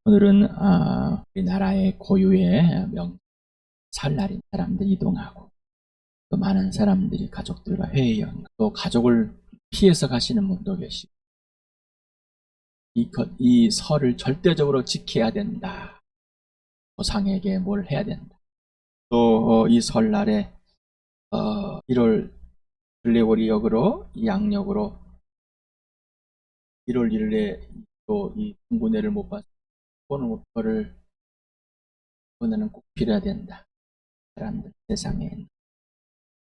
오늘은 우리나라의 고유의 설날인 사람들이 이동하고 또 많은 사람들이 가족들과 회의연 또 가족을 피해서 가시는 분도 계시고 이 설을 절대적으로 지켜야 된다. 조상에게 뭘 해야 된다. 또 이 설날에 1월 블레고리역으로 양력으로 1월 1일에 또 이 군군회를 못 봤을 오는 목표를 이번에는 꼭 빌어야 된다. 사람들 세상에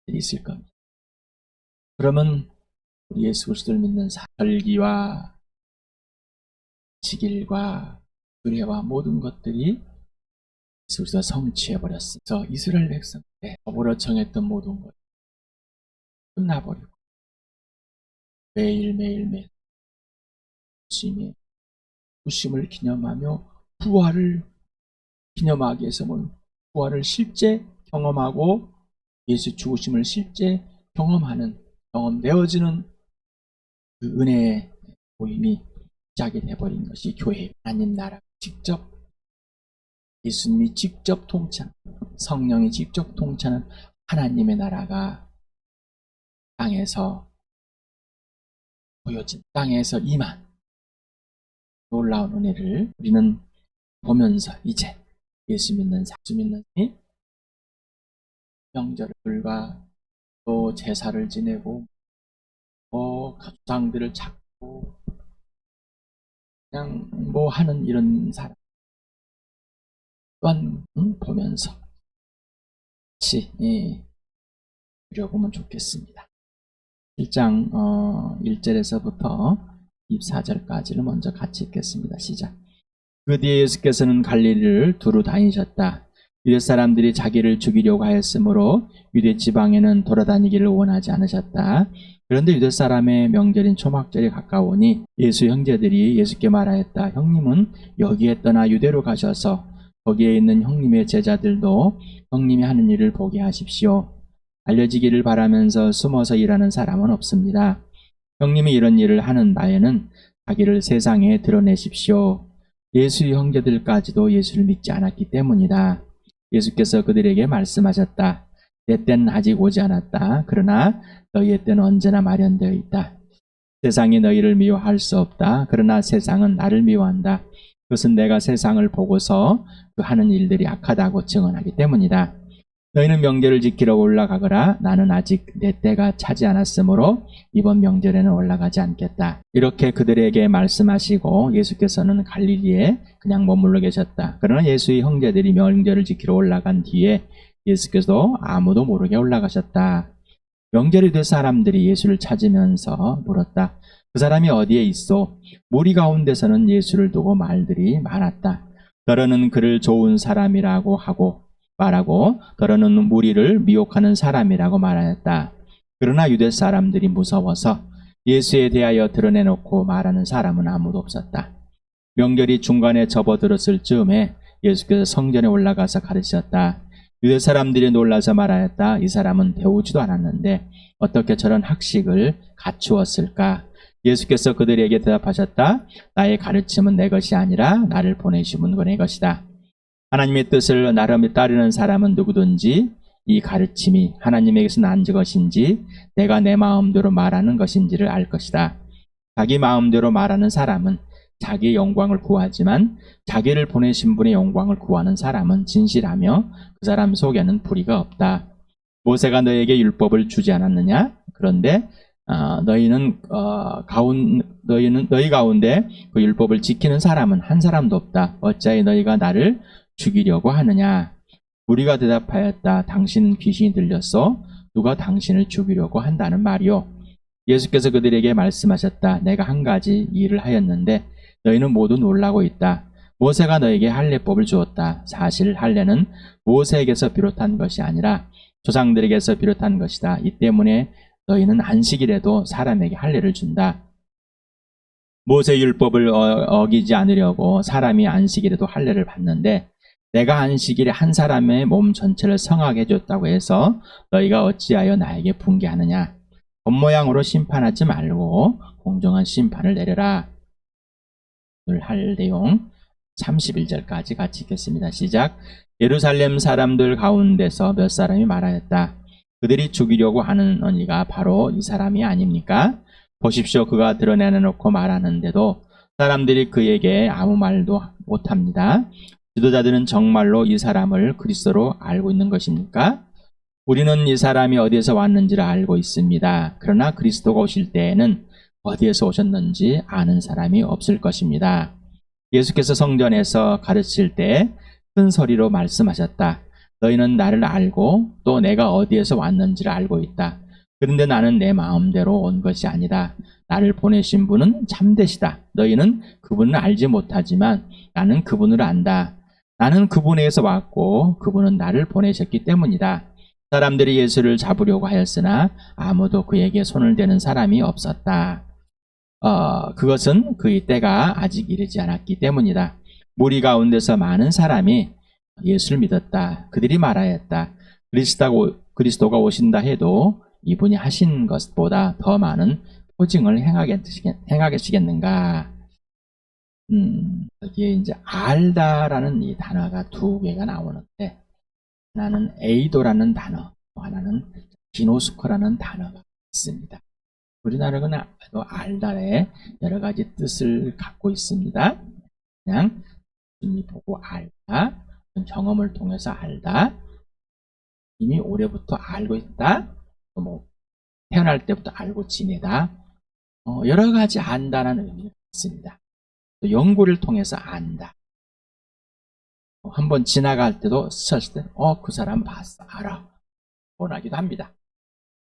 있을 겁니다. 그러면 우리 예수 그리스도를 믿는 절기와 시길과 규례와 모든 것들이 예수 그리스도가 성취해 버렸어. 이스라엘 백성들의 법으로 정했던 모든 것 끝나버리고 매일매일 부심을 기념하며 부활을 기념하기 위해서 부활을 실제 경험하고 예수 죽으심을 실제 경험되어지는 그 은혜의 모임이 시작이 되어버린 것이 교회. 하나님 나라 직접 예수님이 직접 성령이 직접 통치하는 하나님의 나라가 땅에서 보여진, 땅에서 임한 놀라운 은혜를 우리는 보면서 이제 예수 믿는 사람이 명절과 또 제사를 지내고 조상들을 찾고 그냥 하는 이런 사람 또한 보면서 같이 그려보면 좋겠습니다. 1장 1절에서부터 24절까지를 먼저 같이 읽겠습니다. 시작. 그 뒤에 예수께서는 갈릴리를 두루 다니셨다. 유대 사람들이 자기를 죽이려고 하였으므로 유대 지방에는 돌아다니기를 원하지 않으셨다. 그런데 유대 사람의 명절인 초막절이 가까우니 예수 형제들이 예수께 말하였다. 형님은 여기에 떠나 유대로 가셔서 거기에 있는 형님의 제자들도 형님이 하는 일을 보게 하십시오. 알려지기를 바라면서 숨어서 일하는 사람은 없습니다. 형님이 이런 일을 하는 바에는 자기를 세상에 드러내십시오. 예수의 형제들까지도 예수를 믿지 않았기 때문이다. 예수께서 그들에게 말씀하셨다. 내 때는 아직 오지 않았다. 그러나 너희의 때는 언제나 마련되어 있다. 세상이 너희를 미워할 수 없다. 그러나 세상은 나를 미워한다. 그것은 내가 세상을 보고서 그 하는 일들이 악하다고 증언하기 때문이다. 너희는 명절을 지키러 올라가거라. 나는 아직 내 때가 차지 않았으므로 이번 명절에는 올라가지 않겠다. 이렇게 그들에게 말씀하시고 예수께서는 갈릴리에 그냥 머물러 계셨다. 그러나 예수의 형제들이 명절을 지키러 올라간 뒤에 예수께서 아무도 모르게 올라가셨다. 명절이 된 사람들이 예수를 찾으면서 물었다. 그 사람이 어디에 있어? 무리 가운데서는 예수를 두고 말들이 많았다. 더러는 그를 좋은 사람이라고 말하고 더러는 무리를 미혹하는 사람이라고 말하였다. 그러나 유대 사람들이 무서워서 예수에 대하여 드러내놓고 말하는 사람은 아무도 없었다. 명절이 중간에 접어들었을 즈음에 예수께서 성전에 올라가서 가르치셨다. 유대 사람들이 놀라서 말하였다. 이 사람은 배우지도 않았는데 어떻게 저런 학식을 갖추었을까? 예수께서 그들에게 대답하셨다. 나의 가르침은 내 것이 아니라 나를 보내신 분의 것이다. 하나님의 뜻을 나름에 따르는 사람은 누구든지 이 가르침이 하나님에게서 난 것인지 내가 내 마음대로 말하는 것인지를 알 것이다. 자기 마음대로 말하는 사람은 자기의 영광을 구하지만 자기를 보내신 분의 영광을 구하는 사람은 진실하며 그 사람 속에는 불의가 없다. 모세가 너에게 율법을 주지 않았느냐? 그런데 너희 가운데 그 율법을 지키는 사람은 한 사람도 없다. 어찌하여 너희가 나를 죽이려고 하느냐? 우리가 대답하였다. 당신은 귀신이 들렸소. 누가 당신을 죽이려고 한다는 말이요? 예수께서 그들에게 말씀하셨다. 내가 한 가지 일을 하였는데 너희는 모두 놀라고 있다. 모세가 너에게 할례법을 주었다. 사실 할례는 모세에게서 비롯한 것이 아니라 조상들에게서 비롯한 것이다. 이 때문에 너희는 안식일에도 사람에게 할례를 준다. 모세 율법을 어기지 않으려고 사람이 안식일에도 할례를 받는데 내가 안식일에 한 사람의 몸 전체를 성하게 해줬다고 해서 너희가 어찌하여 나에게 분개하느냐? 겉모양으로 심판하지 말고 공정한 심판을 내려라. 오늘 할 내용 31절까지 같이 읽겠습니다. 시작. 예루살렘 사람들 가운데서 몇 사람이 말하였다. 그들이 죽이려고 하는 이가 바로 이 사람이 아닙니까? 보십시오. 그가 드러내놓고 말하는데도 사람들이 그에게 아무 말도 못합니다. 지도자들은 정말로 이 사람을 그리스도로 알고 있는 것입니까? 우리는 이 사람이 어디에서 왔는지를 알고 있습니다. 그러나 그리스도가 오실 때에는 어디에서 오셨는지 아는 사람이 없을 것입니다. 예수께서 성전에서 가르칠 때 큰 소리로 말씀하셨다. 너희는 나를 알고 또 내가 어디에서 왔는지를 알고 있다. 그런데 나는 내 마음대로 온 것이 아니다. 나를 보내신 분은 참되시다. 너희는 그분을 알지 못하지만 나는 그분을 안다. 나는 그분에게서 왔고 그분은 나를 보내셨기 때문이다. 사람들이 예수를 잡으려고 하였으나 아무도 그에게 손을 대는 사람이 없었다. 그것은 그의 때가 아직 이르지 않았기 때문이다. 무리 가운데서 많은 사람이 예수를 믿었다. 그들이 말하였다. 그리스도가 오신다 해도 이분이 하신 것보다 더 많은 표징을 행하겠는가? 여기에 이제 알다라는 이 단어가 두 개가 나오는데, 하나는 에이도라는 단어, 또 하나는 기노스코라는 단어가 있습니다. 우리나라는 알다에 여러 가지 뜻을 갖고 있습니다. 그냥 이미 보고 알다, 경험을 통해서 알다, 이미 오래부터 알고 있다, 뭐 태어날 때부터 알고 지내다, 여러 가지 안다라는 의미가 있습니다. 또 연구를 통해서 안다. 한번 지나갈 때도 썼을 때, 그 사람 봤어, 알아. 원하기도 합니다.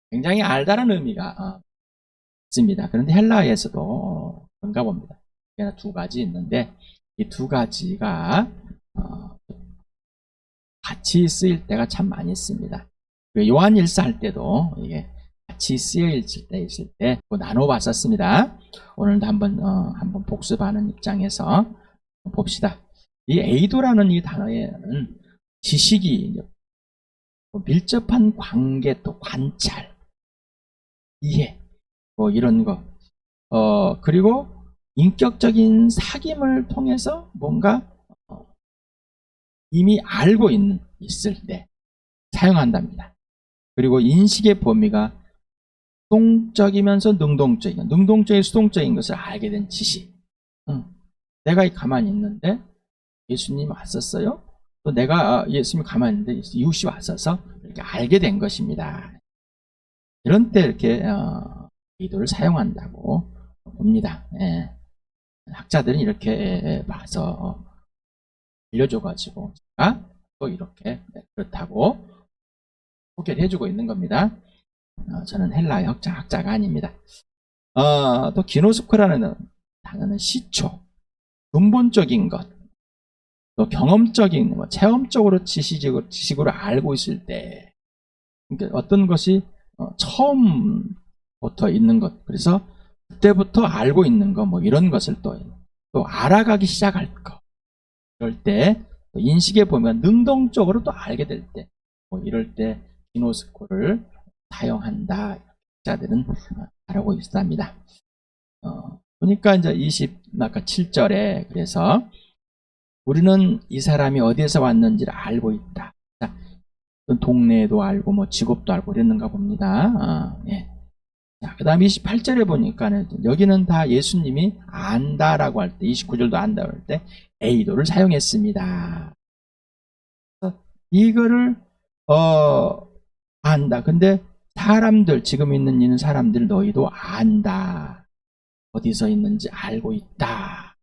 굉장히 알다라는 의미가 있습니다. 그런데 헬라어에서도 그런가 봅니다. 두 가지 있는데, 이 두 가지가 같이 쓰일 때가 참 많이 있습니다. 요한일서 할 때도 이게 같이 쓰여 있을 때 나눠봤었습니다. 오늘도 한번 복습하는 입장에서 봅시다. 이 에이도라는 이 단어에는 지식이 밀접한 관계, 또 관찰, 이해, 이런 거, 그리고 인격적인 사귐을 통해서 뭔가 이미 알고 있을 때 사용한답니다. 그리고 인식의 범위가 수동적이면서 능동적인 수동적인 것을 알게 된 지식. 내가 가만히 있는데 예수님이 왔었어요. 또 내가 예수님이 가만히 있는데 이웃이 왔어서 이렇게 알게 된 것입니다. 이런 때 이렇게 기도를 사용한다고 봅니다. 예. 학자들은 이렇게 봐서 알려줘가지고 제가 또 이렇게 그렇다고 소개를 해주고 있는 겁니다. 저는 헬라의 학자가 아닙니다. 또 기노스코라는 단어는 시초, 근본적인 것, 또 경험적인 것, 체험적으로 지식으로 알고 있을 때, 그러니까 어떤 것이 처음부터 있는 것, 그래서 그때부터 알고 있는 것, 이런 것을 또 알아가기 시작할 것, 이럴 때 인식에 보면 능동적으로 또 알게 될 때, 이럴 때 기노스코를 사용한다. 자들은 말하고 있답니다. 보니까 이제 아까 7절에 그래서 우리는 이 사람이 어디에서 왔는지를 알고 있다. 동네도 알고 직업도 알고 그랬는가 봅니다. 예. 그 다음 28절에 보니까 여기는 다 예수님이 안다라고 할 때, 29절도 안다고 할 때 에이도를 사용했습니다. 이거를 안다. 근데 사람들, 지금 있는 사람들 너희도 안다. 어디서 있는지 알고 있다.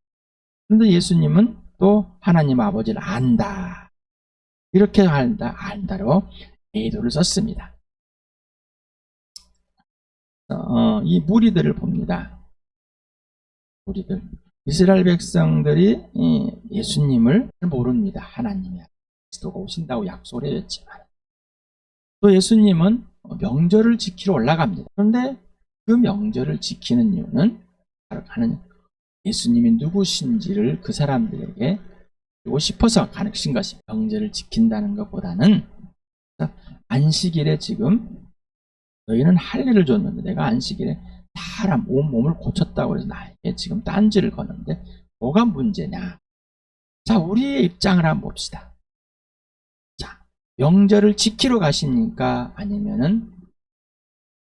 그런데 예수님은 또 하나님 아버지를 안다. 이렇게 안다로 에이도를 썼습니다. 이 무리들을 봅니다. 무리들. 이스라엘 백성들이 예수님을 모릅니다. 하나님이 그리스도가 오신다고 약속을 해줬지만 또 예수님은 명절을 지키러 올라갑니다. 그런데 그 명절을 지키는 이유는 바로 예수님이 누구신지를 그 사람들에게 알고 싶어서 가르친 것입니다. 명절을 지킨다는 것보다는 안식일에 지금 너희는 할 일을 줬는데 내가 안식일에 사람 온몸을 고쳤다고 해서 나에게 지금 딴지를 거는데 뭐가 문제냐. 자, 우리의 입장을 한번 봅시다. 자, 명절을 지키러 가십니까? 아니면은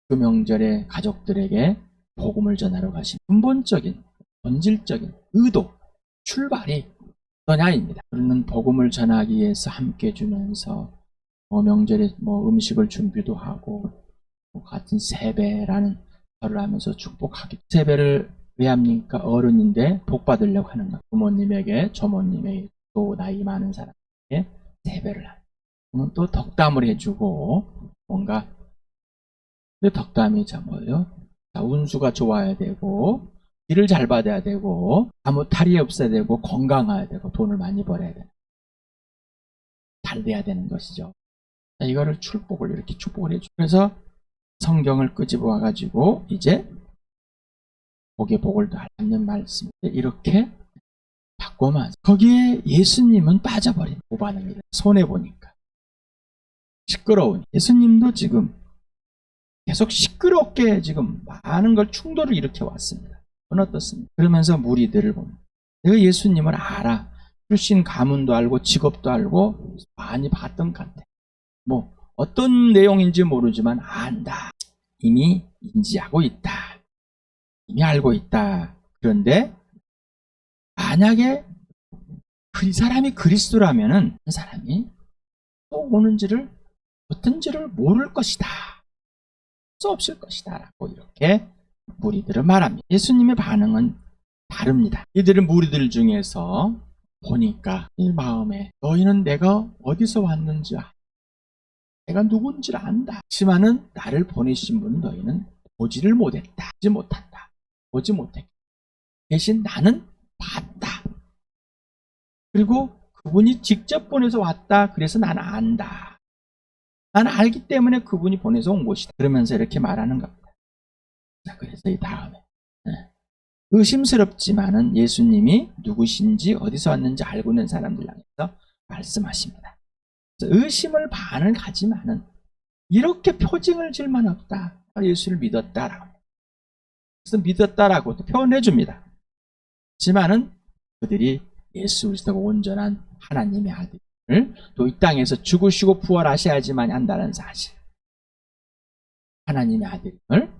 그 명절에 가족들에게 복음을 전하러 가신 근본적인, 본질적인 의도, 출발이 어떠냐입니다. 우리는 복음을 전하기 위해서 함께 주면서 명절에 음식을 준비도 하고 같은 세배라는 절을 하면서 축복하기. 세배를 왜 합니까? 어른인데 복 받으려고 하는 것. 부모님에게, 조모님에게, 또 나이 많은 사람에게 세배를 하는. 그러면 또 덕담을 해주고 뭔가 덕담이 뭐예요? 자, 운수가 좋아야 되고 일을 잘 받아야 되고 아무 탈이 없어야 되고 건강해야 되고 돈을 많이 벌어야 되는 잘 돼야 되는 것이죠. 자, 이거를 축복을 이렇게 축복을 해줘. 그래서 성경을 끄집어 와가지고 이제 복의 복을 받는 말씀 이렇게 바꿔만 거기에 예수님은 빠져버린 오반응이다. 손해 보니까 시끄러운 예수님도 지금 계속 시끄럽게 지금 많은 걸 충돌을 일으켜 왔습니다. 그건 어떻습니까? 그러면서 무리들을 봅니다. 내가 예수님을 알아. 출신 가문도 알고 직업도 알고 많이 봤던 것 같아. 어떤 내용인지 모르지만 안다. 이미 인지하고 있다. 이미 알고 있다. 그런데 만약에 그 사람이 그리스도라면은 그 사람이 또 오는지를 어떤지를 모를 것이다. 수 없을 것이다 라고 이렇게 무리들은 말합니다. 예수님의 반응은 다릅니다. 이들은 무리들 중에서 보니까 이 마음에 너희는 내가 어디서 왔는지 내가 누군지를 안다. 하지만은 나를 보내신 분은 너희는 보지를 못했다. 보지 못한다. 보지 못했다. 대신 나는 봤다. 그리고 그분이 직접 보내서 왔다. 그래서 나는 안다. 나는 알기 때문에 그분이 보내서 온 것이다. 그러면서 이렇게 말하는 겁니다. 자, 그래서 이 다음에 의심스럽지만은 예수님이 누구신지 어디서 왔는지 알고 있는 사람들 향해서 말씀하십니다. 의심을 반을 가지만은 이렇게 표징을 질 만 없다. 예수를 믿었다라고. 그래서 믿었다라고 표현해 줍니다. 하지만은 그들이 예수 그리스도가 온전한 하나님의 아들을 또 이 땅에서 죽으시고 부활하셔야지만 한다는 사실. 하나님의 아들임을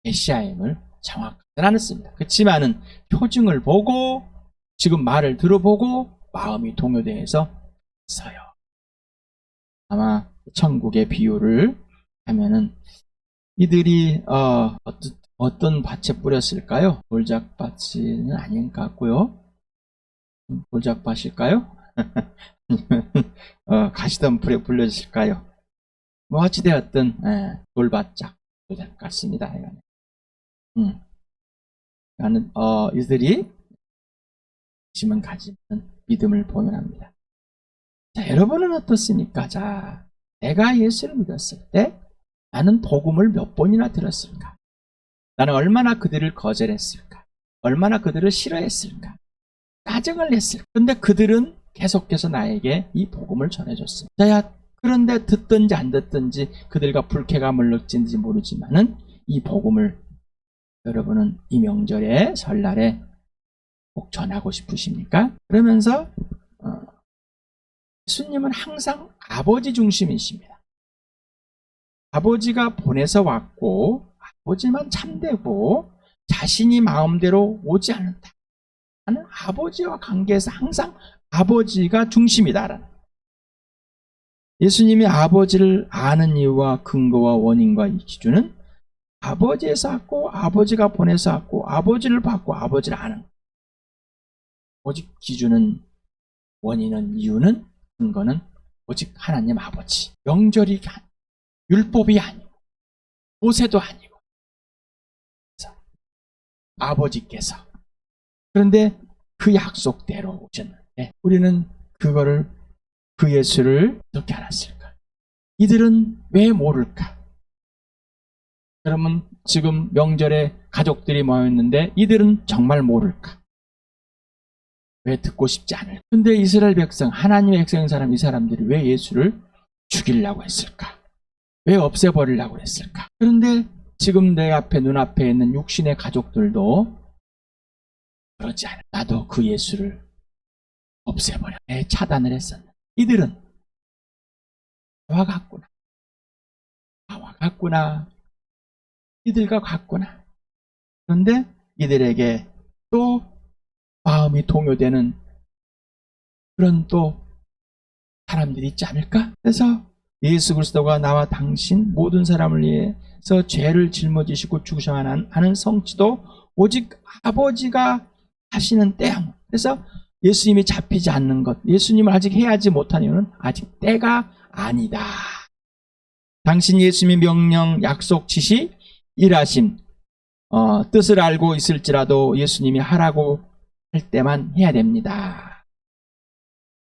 메시아임을 정확하지 않았습니다. 그렇지만은 표징을 보고 지금 말을 들어보고 마음이 동요돼서 있어요. 아마 천국의 비유를 하면은 이들이 어떤 밭에 뿌렸을까요? 돌짝밭은 아닌 것 같고요. 돌짝밭일까요? 가시덤불에 불려졌을까요? 어찌되었든 돌밭짝 같습니다. 이들이 심은 가지는 믿음을 보면합니다. 자, 여러분은 어떻습니까? 자, 내가 예수를 믿었을 때 나는 복음을 몇 번이나 들었을까? 나는 얼마나 그들을 거절했을까? 얼마나 그들을 싫어했을까? 짜증을 냈을까? 그런데 그들은 계속해서 나에게 이 복음을 전해줬습니다. 자, 그런데 듣든지 안 듣든지 그들과 불쾌감을 느낀지 모르지만은 이 복음을 여러분은 이 명절에 설날에 꼭 전하고 싶으십니까? 그러면서 예수님은 항상 아버지 중심이십니다. 아버지가 보내서 왔고 아버지만 참되고 자신이 마음대로 오지 않는다. 나는 아버지와 관계에서 항상 아버지가 중심이다. 예수님이 아버지를 아는 이유와 근거와 원인과 이 기준은 아버지에서 왔고 아버지가 보내서 왔고 아버지를 받고 아버지를 아는 오직 기준은 원인은 이유는 근거는 오직 하나님 아버지. 명절이 아니고 율법이 아니고 모세도 아니고 아버지께서 그런데 그 약속대로 오셨는데 우리는 그거를 그 예수를 어떻게 알았을까? 이들은 왜 모를까? 그러면 지금 명절에 가족들이 모였는데 이들은 정말 모를까? 왜 듣고 싶지 않을까? 근데 이스라엘 백성, 하나님의 백성인 사람, 이 사람들이 왜 예수를 죽이려고 했을까? 왜 없애버리려고 했을까? 그런데 지금 내 앞에, 눈앞에 있는 육신의 가족들도 그러지 않아. 나도 그 예수를 없애버려. 차단을 했었는데 이들은 나와 같구나. 나와 같구나. 이들과 같구나. 그런데 이들에게 또 마음이 동요되는 그런 또 사람들이 있지 않을까? 그래서 예수 그리스도가 나와 당신 모든 사람을 위해서 죄를 짊어지시고 죽으셔야 하는 성취도 오직 아버지가 하시는 때야. 그래서 예수님이 잡히지 않는 것, 예수님을 아직 해야지 못한 이유는 아직 때가 아니다. 당신 예수님의 명령, 약속, 지시, 일하심, 뜻을 알고 있을지라도 예수님이 하라고 할 때만 해야 됩니다.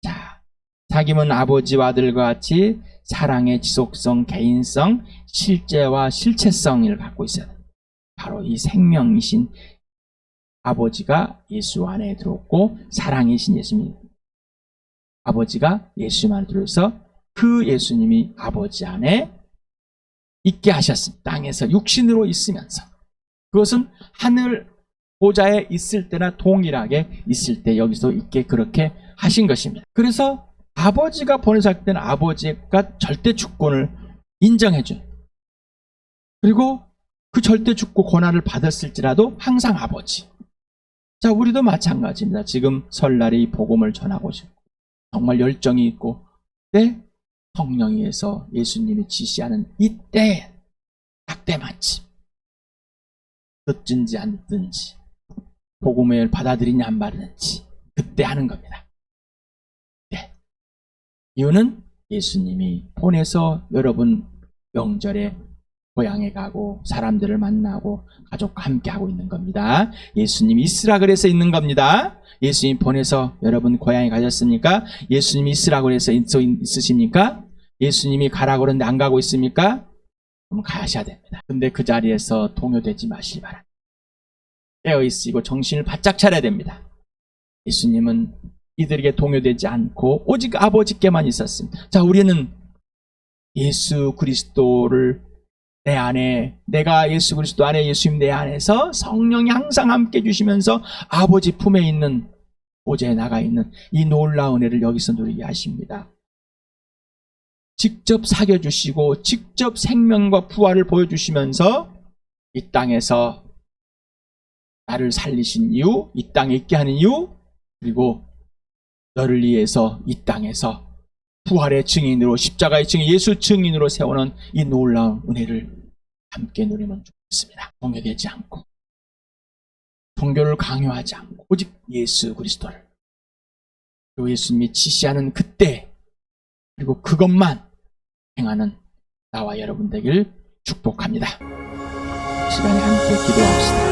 자, 사귐은 아버지와 아들과 같이 사랑의 지속성, 개인성, 실제와 실체성을 갖고 있어야 됩니다. 바로 이 생명이신 아버지가 예수 안에 들어왔고 사랑이신 예수님, 아버지가 예수 안에 들어서 그 예수님이 아버지 안에 있게 하셨습니다. 땅에서 육신으로 있으면서. 그것은 하늘 보좌에 있을 때나 동일하게 있을 때 여기서 있게 그렇게 하신 것입니다. 그래서 아버지가 보내서 할 때는 아버지가 절대 주권을 인정해줘요. 그리고 그 절대 주권 권한을 받았을지라도 항상 아버지. 자, 우리도 마찬가지입니다. 지금 설날에 복음을 전하고 싶고 정말 열정이 있고 때 성령에 의해서 예수님이 지시하는 이때 딱 때마침 듣든지 안 듣든지 복음을 받아들이냐 안 받는지 그때 하는 겁니다. 네. 이유는 예수님이 보내서 여러분 명절에 고향에 가고 사람들을 만나고 가족과 함께 하고 있는 겁니다. 예수님이 있으라 그래서 있는 겁니다. 예수님 보내서 여러분 고향에 가셨습니까? 예수님이 있으라 그래서 있으십니까? 예수님이 가라고 그러는데 안 가고 있습니까? 그럼 가셔야 됩니다. 근데 그 자리에서 동요되지 마시기 바랍니다. 깨어있으시고 정신을 바짝 차려야 됩니다. 예수님은 이들에게 동요되지 않고 오직 아버지께만 있었습니다. 자, 우리는 예수 그리스도를 내 안에, 내가 예수 그리스도 안에 예수님 내 안에서 성령이 항상 함께 해주시면서 아버지 품에 있는 보좌에 나가 있는 이 놀라운 은혜를 여기서 누리게 하십니다. 직접 사겨주시고 직접 생명과 부활을 보여주시면서 이 땅에서 나를 살리신 이유, 이 땅에 있게 하는 이유, 그리고 너를 위해서 이 땅에서 부활의 증인으로 십자가의 증인, 예수 증인으로 세우는 이 놀라운 은혜를 함께 누리면 좋겠습니다. 동요되지 않고 종교를 강요하지 않고 오직 예수 그리스도를 그리고 예수님이 지시하는 그때 그리고 그것만 행하는 나와 여러분 되길 축복합니다. 시간에 함께 기도합시다.